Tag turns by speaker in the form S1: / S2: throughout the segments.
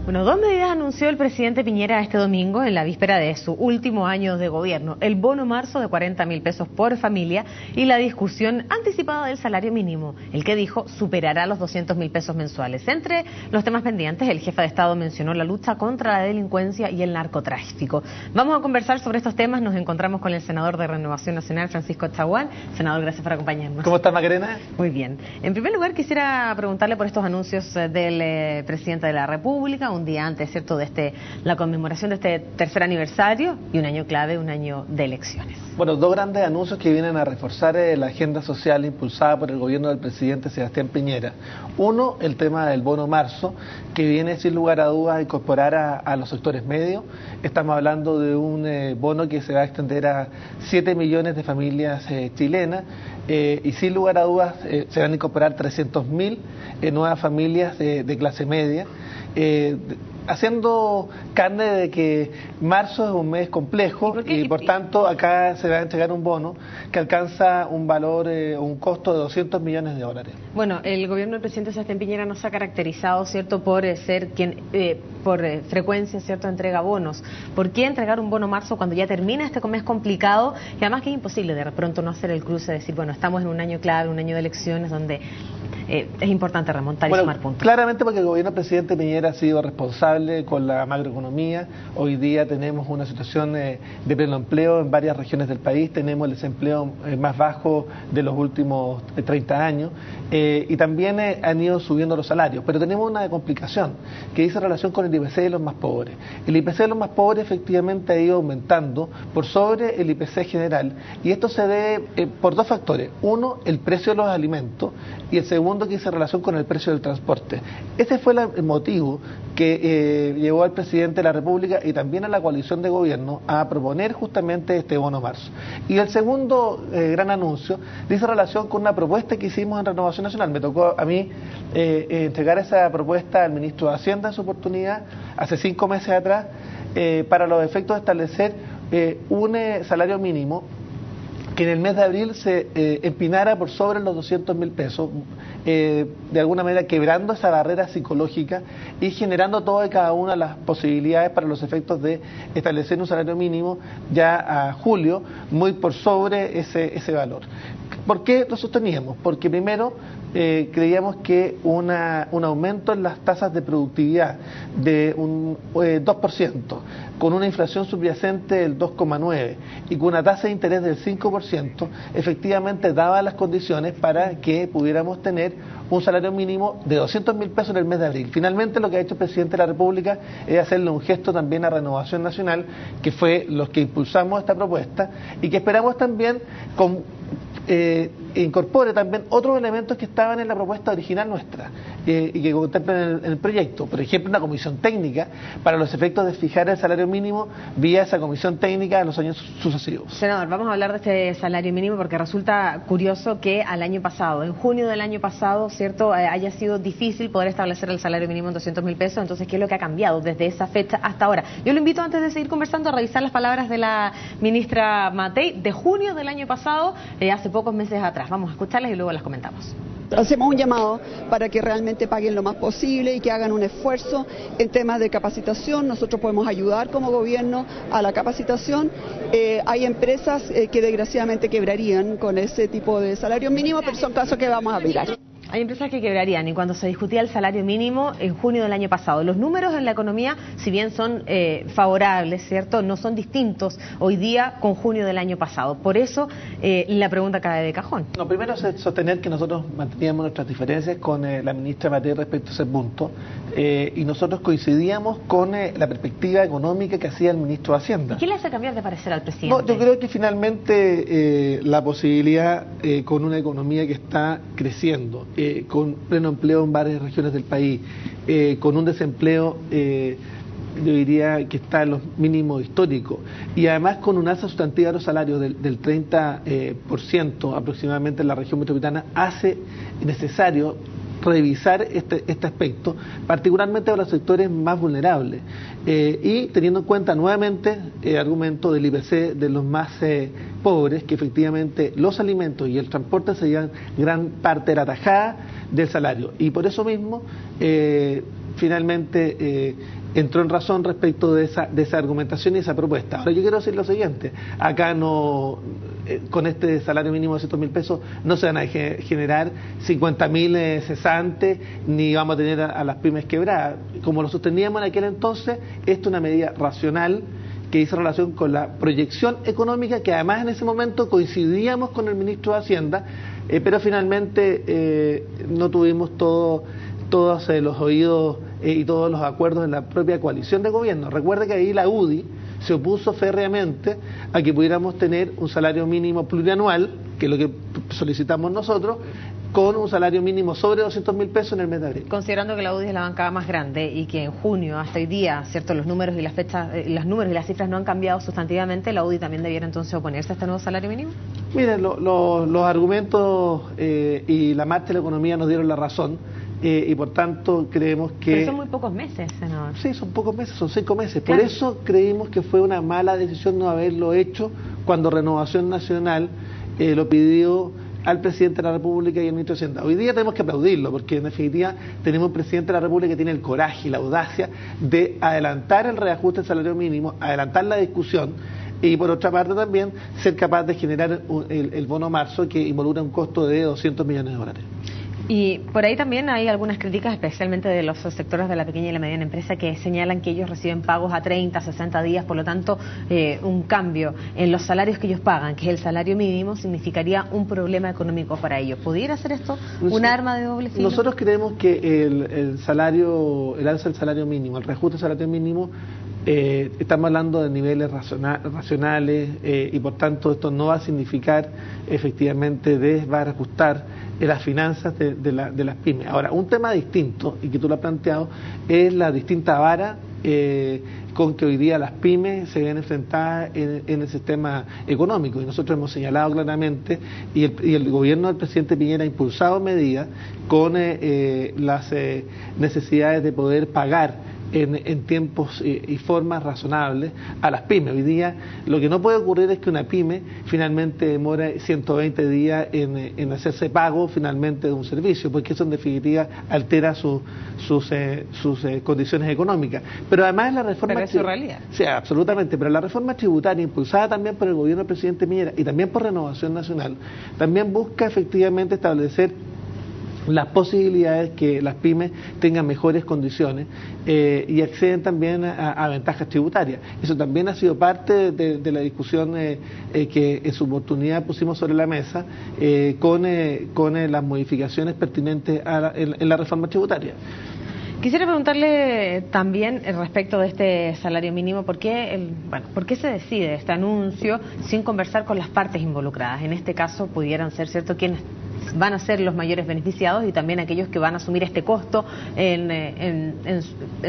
S1: Bueno, dos medidas anunció el presidente Piñera este domingo en la víspera de su último año de gobierno: el bono marzo de 40.000 pesos por familia y la discusión anticipada del salario mínimo, el que dijo superará los 200.000 pesos mensuales. Entre los temas pendientes, el jefe de Estado mencionó la lucha contra la delincuencia y el narcotráfico. Vamos a conversar sobre estos temas. Nos encontramos con el senador de Renovación Nacional, Francisco Chaguán. Senador, gracias por acompañarnos.
S2: ¿Cómo está, Macarena?
S1: Muy bien. En primer lugar, quisiera preguntarle por estos anuncios del presidente de la República, un día antes, ¿cierto?, de la conmemoración de este tercer aniversario y un año clave, un año de elecciones.
S2: Bueno, dos grandes anuncios que vienen a reforzar la agenda social impulsada por el gobierno del presidente Sebastián Piñera. Uno, el tema del bono marzo, que viene sin lugar a dudas a incorporar a los sectores medios. Estamos hablando de un bono que se va a extender a 7 millones de familias chilenas y sin lugar a dudas se van a incorporar 300.000 nuevas familias de clase media. Haciendo carne de que marzo es un mes complejo y por tanto acá se va a entregar un bono que alcanza un valor, un costo de $200 millones.
S1: Bueno, el gobierno del presidente Sebastián Piñera no se ha caracterizado, ¿cierto?, por ser quien, por frecuencia, ¿cierto?, entrega bonos. ¿Por qué entregar un bono marzo cuando ya termina este mes complicado y además que es imposible de pronto no hacer el cruce, decir, bueno, estamos en un año clave, un año de elecciones donde es importante remontar y sumar puntos?
S2: Claramente porque el gobierno del presidente Piñera ha sido responsable con la macroeconomía. Hoy día tenemos una situación de pleno empleo en varias regiones del país, tenemos el desempleo más bajo de los últimos 30 años y también han ido subiendo los salarios, pero tenemos una complicación que dice relación con el IPC de los más pobres. El IPC de los más pobres efectivamente ha ido aumentando por sobre el IPC general y esto se debe por dos factores: uno, el precio de los alimentos, y el segundo, que dice relación con el precio del transporte. Ese fue el motivo que llevó al presidente de la República y también a la coalición de gobierno a proponer justamente este bono marzo. Y el segundo gran anuncio dice relación con una propuesta que hicimos en Renovación Nacional. Me tocó a mí entregar esa propuesta al ministro de Hacienda en su oportunidad, hace 5 meses atrás, para los efectos de establecer un salario mínimo que en el mes de abril se empinara por sobre los 200.000 pesos, de alguna manera quebrando esa barrera psicológica y generando todas y cada una de las posibilidades para los efectos de establecer un salario mínimo ya a julio muy por sobre ese valor. ¿Por qué lo sosteníamos? Porque primero creíamos que un aumento en las tasas de productividad de un 2%, con una inflación subyacente del 2,9% y con una tasa de interés del 5%, efectivamente daba las condiciones para que pudiéramos tener un salario mínimo de 200.000 pesos en el mes de abril. Finalmente lo que ha hecho el presidente de la República es hacerle un gesto también a Renovación Nacional, que fue los que impulsamos esta propuesta y que esperamos también incorpore también otros elementos que estaban en la propuesta original nuestra y que contemplan en el proyecto. Por ejemplo, una comisión técnica para los efectos de fijar el salario mínimo vía esa comisión técnica en los años sucesivos.
S1: Senador, vamos a hablar de este salario mínimo porque resulta curioso que al año pasado, en junio del año pasado, ¿cierto?, haya sido difícil poder establecer el salario mínimo en 200.000 pesos. Entonces, ¿qué es lo que ha cambiado desde esa fecha hasta ahora? Yo lo invito, antes de seguir conversando, a revisar las palabras de la ministra Matei de junio del año pasado, hace pocos meses atrás. Vamos a escucharlas y luego las comentamos.
S3: Hacemos un llamado para que realmente paguen lo más posible y que hagan un esfuerzo en temas de capacitación. Nosotros podemos ayudar como gobierno a la capacitación. Hay empresas que desgraciadamente quebrarían con ese tipo de salario mínimo, pero son casos que vamos a mirar.
S1: Hay empresas que quebrarían, y cuando se discutía el salario mínimo en junio del año pasado, los números en la economía, si bien son favorables, ¿cierto?, no son distintos hoy día con junio del año pasado. Por eso la pregunta cae de cajón.
S2: No, primero es sostener que nosotros manteníamos nuestras diferencias con la ministra Matei respecto a ese punto y nosotros coincidíamos con la perspectiva económica que hacía el ministro de Hacienda.
S1: ¿Y qué le hace cambiar de parecer al presidente?
S2: No, yo creo que finalmente la posibilidad con una economía que está creciendo, con pleno empleo en varias regiones del país, con un desempleo yo diría que está en los mínimos históricos y además con un alza sustantiva de los salarios del 30% aproximadamente en la región metropolitana, hace necesario revisar este aspecto, particularmente para los sectores más vulnerables y teniendo en cuenta nuevamente el argumento del IPC de los más pobres, que efectivamente los alimentos y el transporte se llevan gran parte de la tajada del salario y por eso mismo finalmente entró en razón respecto de esa argumentación y esa propuesta. Ahora yo quiero decir lo siguiente, acá no, con este salario mínimo de 200.000 pesos no se van a generar 50.000 cesantes, ni vamos a tener a las pymes quebradas. Como lo sosteníamos en aquel entonces, esto es una medida racional que hizo relación con la proyección económica, que además en ese momento coincidíamos con el ministro de Hacienda, pero finalmente no tuvimos todos los oídos y todos los acuerdos en la propia coalición de gobierno. Recuerde que ahí la UDI se opuso férreamente a que pudiéramos tener un salario mínimo plurianual, que es lo que solicitamos nosotros, con un salario mínimo sobre 200.000 pesos en el mes de abril.
S1: Considerando que la UDI es la bancada más grande y que en junio hasta hoy día, cierto, los números y las fechas, los números y las cifras no han cambiado sustantivamente, ¿la UDI también debiera entonces oponerse a este nuevo salario mínimo?
S2: Miren, los argumentos y la marcha de la economía nos dieron la razón. Y por tanto creemos que...
S1: Pero son muy pocos meses, senador.
S2: Sí, son pocos meses, son 5 meses.
S1: Claro.
S2: Por eso creímos que fue una mala decisión no haberlo hecho cuando Renovación Nacional lo pidió al presidente de la República y al ministro de Hacienda. Hoy día tenemos que aplaudirlo, porque en definitiva tenemos un presidente de la República que tiene el coraje y la audacia de adelantar el reajuste del salario mínimo, adelantar la discusión, y por otra parte también ser capaz de generar el bono marzo, que involucra un costo de $200 millones.
S1: Y por ahí también hay algunas críticas, especialmente de los sectores de la pequeña y la mediana empresa, que señalan que ellos reciben pagos a 30, 60 días, por lo tanto, un cambio en los salarios que ellos pagan, que es el salario mínimo, significaría un problema económico para ellos. ¿Pudiera ser esto un arma de doble filo?
S2: Nosotros creemos que el alza del salario mínimo, el reajuste del salario mínimo, estamos hablando de niveles racionales y por tanto esto no va a significar efectivamente desbarajustar las finanzas de las pymes. Ahora, un tema distinto, y que tú lo has planteado, es la distinta vara con que hoy día las pymes se ven enfrentadas en el sistema económico, y nosotros hemos señalado claramente, y el gobierno del presidente Piñera ha impulsado medidas con las necesidades de poder pagar en tiempos y formas razonables a las pymes. Hoy día lo que no puede ocurrir es que una pyme finalmente demore 120 días en hacerse pago finalmente de un servicio, porque eso en definitiva altera sus condiciones económicas. Pero además la reforma...
S1: Pero es su realidad.
S2: Sí, absolutamente, pero la reforma tributaria impulsada también por el gobierno del presidente Piñera y también por Renovación Nacional, también busca efectivamente establecer las posibilidades que las pymes tengan mejores condiciones y acceden también a ventajas tributarias. Eso también ha sido parte de la discusión que en su oportunidad pusimos sobre la mesa con las modificaciones pertinentes en la reforma tributaria.
S1: Quisiera preguntarle también respecto de este salario mínimo, ¿por qué se decide este anuncio sin conversar con las partes involucradas? En este caso pudieran ser, ¿cierto?, quienes van a ser los mayores beneficiados y también aquellos que van a asumir este costo en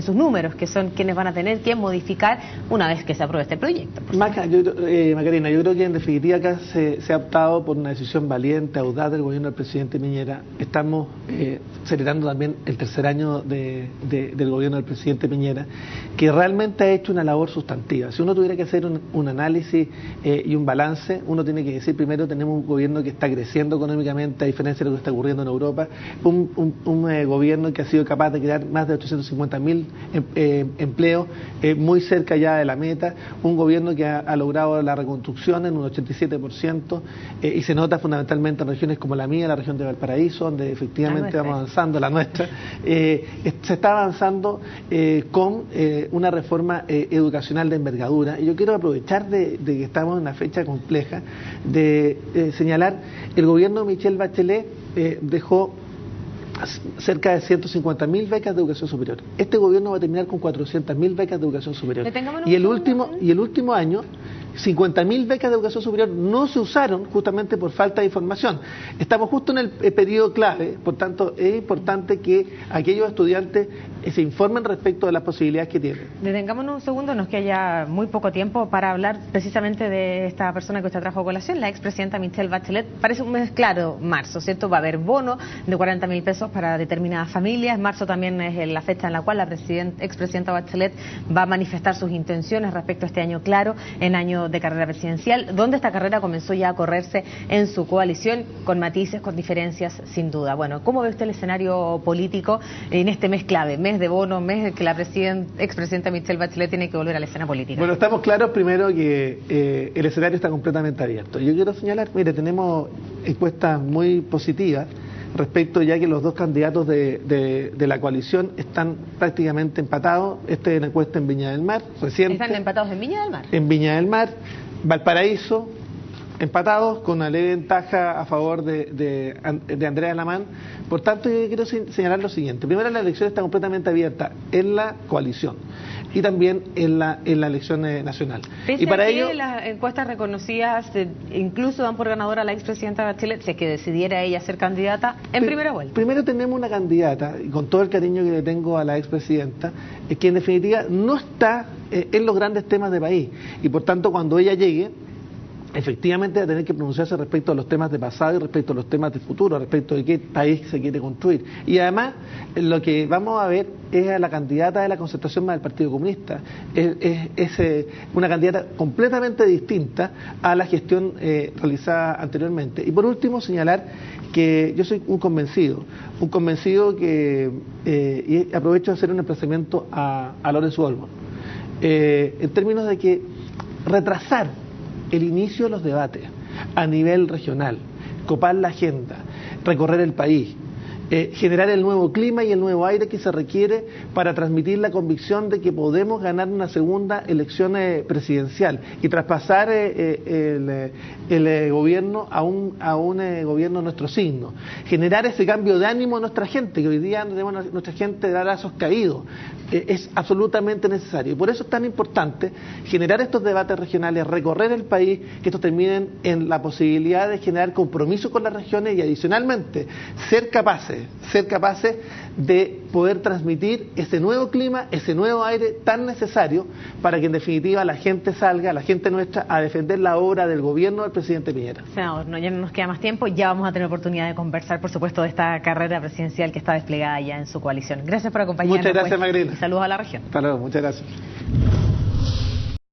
S1: sus números, que son quienes van a tener que modificar una vez que se apruebe este proyecto.
S2: Macarena, yo creo que en definitiva acá se ha optado por una decisión valiente, audaz del gobierno del presidente Piñera. Estamos celebrando también el tercer año del gobierno del presidente Piñera, que realmente ha hecho una labor sustantiva. Si uno tuviera que hacer un análisis y un balance, uno tiene que decir, primero, tenemos un gobierno que está creciendo económicamente, a diferencia de lo que está ocurriendo en Europa, un gobierno que ha sido capaz de crear más de 850.000 empleos, muy cerca ya de la meta, un gobierno que ha logrado la reconstrucción en un 87%, y se nota fundamentalmente en regiones como la mía, la región de Valparaíso, donde efectivamente vamos avanzando, la nuestra, se está avanzando con una reforma educacional de envergadura, y yo quiero aprovechar de que estamos en una fecha compleja, de señalar, el gobierno de Michelle Bachelet dejó cerca de 150.000 becas de educación superior. Este gobierno va a terminar con 400.000 becas de educación superior. Y el último año, 50.000 becas de educación superior no se usaron justamente por falta de información. Estamos justo en el periodo clave, por tanto es importante que aquellos estudiantes se informen respecto de las posibilidades que tienen.
S1: Detengámonos un segundo, nos queda ya muy poco tiempo para hablar precisamente de esta persona que usted trajo a colación, la expresidenta Michelle Bachelet. Parece un mes claro, marzo, ¿cierto? Va a haber bono de 40.000 pesos para determinadas familias. Marzo también es la fecha en la cual la expresidenta Bachelet va a manifestar sus intenciones respecto a este año claro, en año de carrera presidencial, donde esta carrera comenzó ya a correrse en su coalición, con matices, con diferencias, sin duda. Bueno, ¿cómo ve usted el escenario político en este mes clave, mes mes de bono, mes que la expresidenta Michelle Bachelet tiene que volver a la escena política?
S2: Bueno, estamos claros primero que el escenario está completamente abierto. Yo quiero señalar, mire, tenemos encuestas muy positivas respecto ya que los dos candidatos de la coalición están prácticamente empatados. Esta es una encuesta en Viña del Mar, reciente.
S1: ¿Están empatados en Viña del Mar?
S2: En Viña del Mar, Valparaíso, empatados con una leve ventaja a favor de Andrea Lamán. Por tanto, yo quiero señalar lo siguiente. Primero, la elección está completamente abierta en la coalición y también en la elección nacional.
S1: Pese
S2: y para
S1: a que
S2: ello,
S1: las encuestas reconocidas incluso dan por ganadora a la expresidenta Bachelet, si es que decidiera ella ser candidata en primera vuelta.
S2: Primero tenemos una candidata, y con todo el cariño que le tengo a la expresidenta, que en definitiva no está en los grandes temas de país. Y por tanto, cuando ella llegue, efectivamente va a tener que pronunciarse respecto a los temas de pasado y respecto a los temas de futuro, respecto de qué país se quiere construir. Y además, lo que vamos a ver es a la candidata de la Concertación más del Partido Comunista. Es una candidata completamente distinta a la gestión realizada anteriormente. Y por último, señalar que yo soy un convencido que, y aprovecho de hacer un emplazamiento a Lorenzo Olmos, en términos de que retrasar el inicio de los debates a nivel regional, copar la agenda, recorrer el país, generar el nuevo clima y el nuevo aire que se requiere para transmitir la convicción de que podemos ganar una segunda elección presidencial y traspasar el gobierno a un gobierno de nuestro signo. Generar ese cambio de ánimo a nuestra gente, que hoy día nuestra gente da brazos caídos. Es absolutamente necesario. Y por eso es tan importante generar estos debates regionales, recorrer el país, que estos terminen en la posibilidad de generar compromiso con las regiones y adicionalmente ser capaces de poder transmitir ese nuevo clima, ese nuevo aire tan necesario para que en definitiva la gente salga, la gente nuestra, a defender la obra del gobierno del presidente Piñera.
S1: Senador, ya no nos queda más tiempo, ya vamos a tener oportunidad de conversar, por supuesto, de esta carrera presidencial que está desplegada ya en su coalición. Gracias por acompañarnos.
S2: Muchas gracias, Magrela.
S1: Y saludos a la región.
S2: Hasta luego, muchas gracias.